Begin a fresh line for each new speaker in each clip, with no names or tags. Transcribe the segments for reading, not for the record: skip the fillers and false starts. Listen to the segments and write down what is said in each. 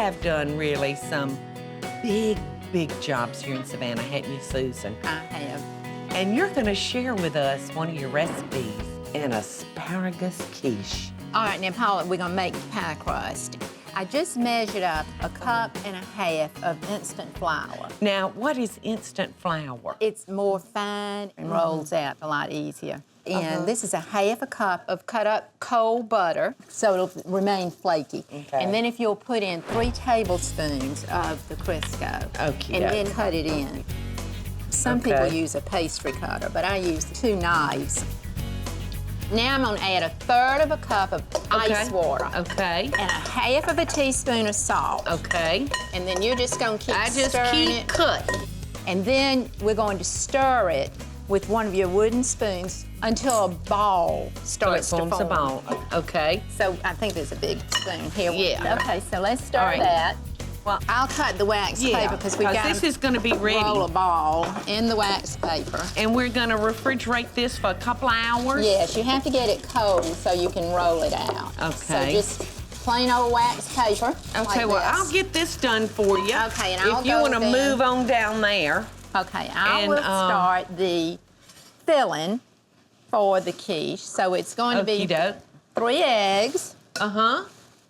have done really some big jobs here in Savannah, haven't you, Susan?
I have.
And you're gonna share with us one of your recipes, an asparagus quiche.
All right, now, Paula, we're gonna make pie crust. I just measured up 1.5 cups of instant flour.
Now, what is instant flour?
It's more fine and rolls out a lot easier. And this is 1/2 cup of cut up cold butter, so it'll remain flaky.
Okay.
And then if you'll put in 3 tablespoons of the Crisco.
Okey
and
doke.
then cut it in. Some people use a pastry cutter, but I use 2 knives. Now I'm gonna add 1/3 cup of ice water.
Okay.
And 1/2 teaspoon of salt.
Okay.
And then you're just gonna keep
I just
stirring
keep
it.
cutting.
And then we're going to stir it with one of your wooden spoons until a ball starts to form.
Forms a ball. Okay.
So I think there's a big spoon here.
Yeah.
Okay, so let's stir
All right.
that.
Well,
I'll cut the wax paper because we've got
this is gonna be ready.
roll a ball in the wax paper.
And we're gonna refrigerate this for a couple of hours?
Yes, you have to get it cold so you can roll it out. So
Okay.
just plain old wax paper.
Okay,
like
well,
this.
I'll get this done for you.
Okay, and I'll
If you
go
wanna
then.
move on down there.
Okay, I
And,
will start the filling for the quiche. So it's going to be
Okey-doke.
3 eggs
Uh-huh.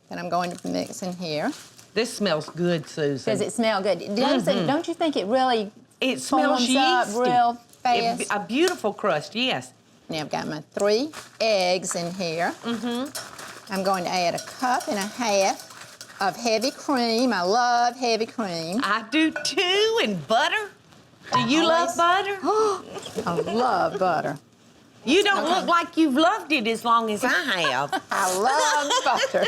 that I'm going to mix in here.
This smells good, Susan.
Does it smell good? Don't you think it really
It smells
forms up
yeasty.
real fast?
A beautiful crust, yes.
Now I've got my 3 eggs in here. I'm going to add 1.5 cups of heavy cream. I love heavy cream.
I do too, and butter. Do you love butter?
I love butter.
You don't look like you've loved it as long as I have.
I love butter.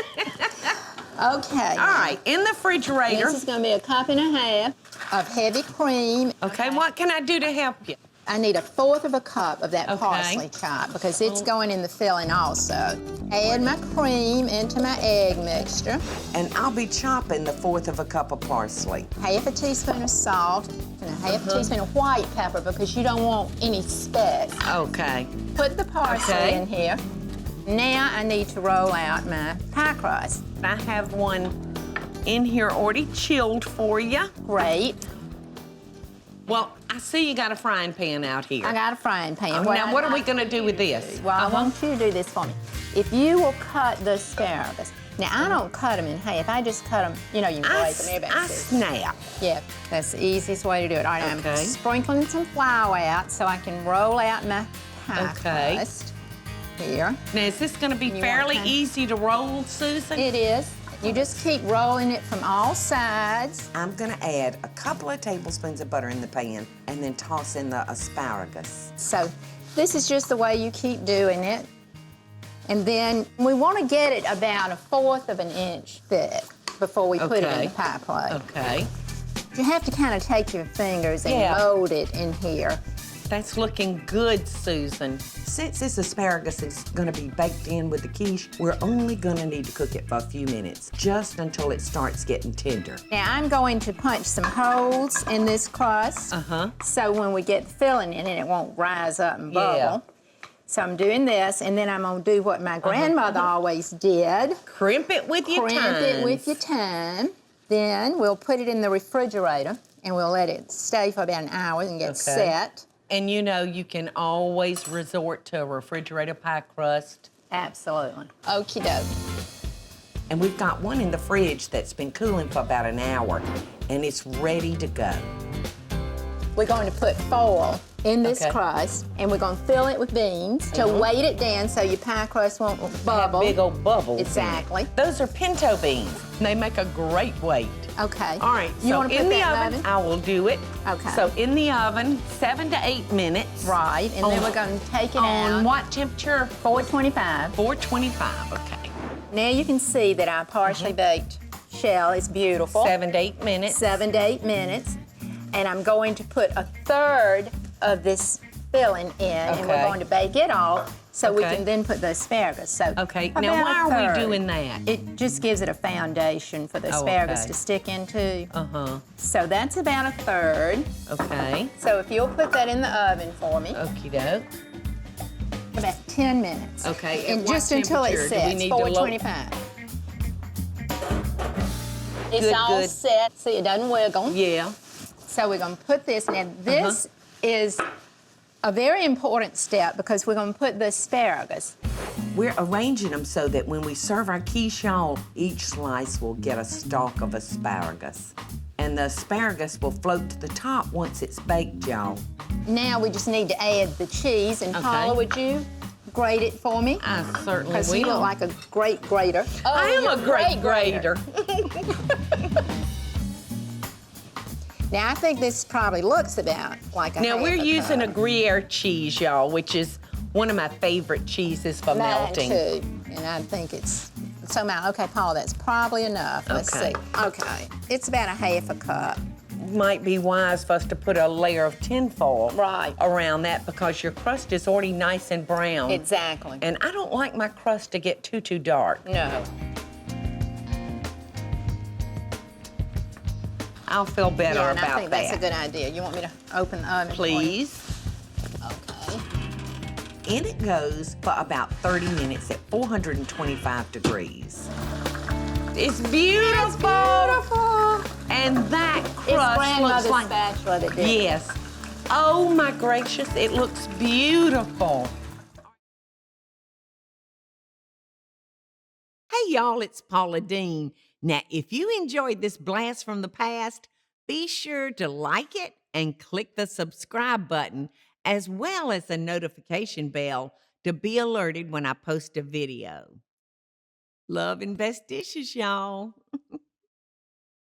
Okay.
All right, in the refrigerator.
This is going to be 1.5 cups of heavy cream.
Okay, what can I do to help you?
I need 1/4 cup of that
Okay.
parsley chop because it's going in the filling also. Add my cream into my egg mixture.
And I'll be chopping the 1/4 cup of parsley.
1/2 teaspoon of salt and 1/2 teaspoon of white pepper because you don't want any specks.
Okay.
Put the parsley
Okay.
in here. Now I need to roll out my pie crust.
I have one in here already chilled for you.
Great.
Well, I see you got a frying pan out here.
I got a frying pan.
Now, what are we gonna do with this?
Well, I want you to do this for me. If you will cut the asparagus. Now, I don't cut them in half. I just cut them, you know, you can break them. Everybody
I
says.
snap.
Yeah, that's the easiest way to do it. All right,
Okay.
I'm sprinkling some flour out so I can roll out my pie
Okay.
crust here.
Now, is this gonna be
You
fairly
want
easy to roll, Susan?
It is. You just keep rolling it from all sides.
I'm gonna add a couple of tablespoons of butter in the pan and then toss in the asparagus.
So this is just the way you keep doing it. And then we want to get it about 1/4 inch thick before we put it in
Okay.
the pie plate.
Okay.
You have to kind of take your fingers and
Yeah.
mold it in here.
That's looking good, Susan.
Since this asparagus is gonna be baked in with the quiche, we're only gonna need to cook it for a few minutes, just until it starts getting tender.
Now I'm going to punch some holes in this crust. So when we get the filling in it, it won't rise up and bubble.
Yeah.
So I'm doing this, and then I'm gonna do what my grandmother always did.
Crimp it with your
Crimp it with
tines.
your time. Then we'll put it in the refrigerator, and we'll let it stay for about an hour and get set.
And you know, you can always resort to a refrigerator pie crust.
Absolutely. Okie doke.
And we've got one in the fridge that's been cooling for about an hour, and it's ready to go.
We're going to put foil in this
Okay.
crust, and we're going to fill it with beans to weight it down so your pie crust won't bubble.
Big old bubbles. in it.
Exactly.
Those are pinto beans. They make a great weight.
Okay.
All right,
You
so
want to
in
put
the
that
oven, I will do it.
Okay.
So in the oven, 7 to 8 minutes.
Right, and then
On-
we're going to take it
On
out.
what temperature?
425.
425, okay.
Now you can see that our partially baked shell is beautiful.
7 to 8 minutes.
7 to 8 minutes. And I'm going to put 1/3 of this filling in, and we're
Okay.
going to bake it all so we
Okay.
can then put the asparagus. So
Okay,
about
now why are we
1/3.
doing that?
It just gives it a foundation for the asparagus
okay.
to stick into.
Uh-huh,
So that's about 1/3.
okay.
So if you'll put that in the oven for me,
Okie doke.
about 10 minutes.
Okay, at
And
what
just until it
temperature? Do we
sets,
need to lower-
425. It's all set. See, it doesn't wiggle.
Yeah.
So we're going to put this, now this is a very important step because we're going to put the asparagus.
We're arranging them so that when we serve our quiche, y'all, each slice will get a stalk of asparagus. And the asparagus will float to the top once it's baked, y'all.
Now we just need to add the cheese. And Paula, would you grate it for me?
I certainly will.
Because you look like a great grater. Oh,
I am a great grater.
Now, I think this probably looks about like a
Now, we're using a
cup.
Gruyere cheese, y'all, which is one of my favorite cheeses for melting.
Mine too. And I think it's somehow, okay, Paula, that's probably enough. Let's
Okay.
see. Okay. It's about a half a cup.
Might be wise for us to put a layer of tinfoil
Right.
around that because your crust is already nice and brown.
Exactly.
And I don't like my crust to get too dark.
No.
I'll feel better
Yeah, and
about
I think that's a
that.
good idea. You want me to open the oven for you?
Please.
Okay.
In it goes for about 30 minutes at 425 degrees.
It's beautiful. And that
It's
crust looks
grandmother's
like...
spatula that did it.
Yes. Oh my gracious, it looks beautiful. Hey y'all, it's Paula Deen. Now, if you enjoyed this blast from the past, be sure to like it and click the subscribe button, as well as the notification bell to be alerted when I post a video. Love and best dishes, y'all.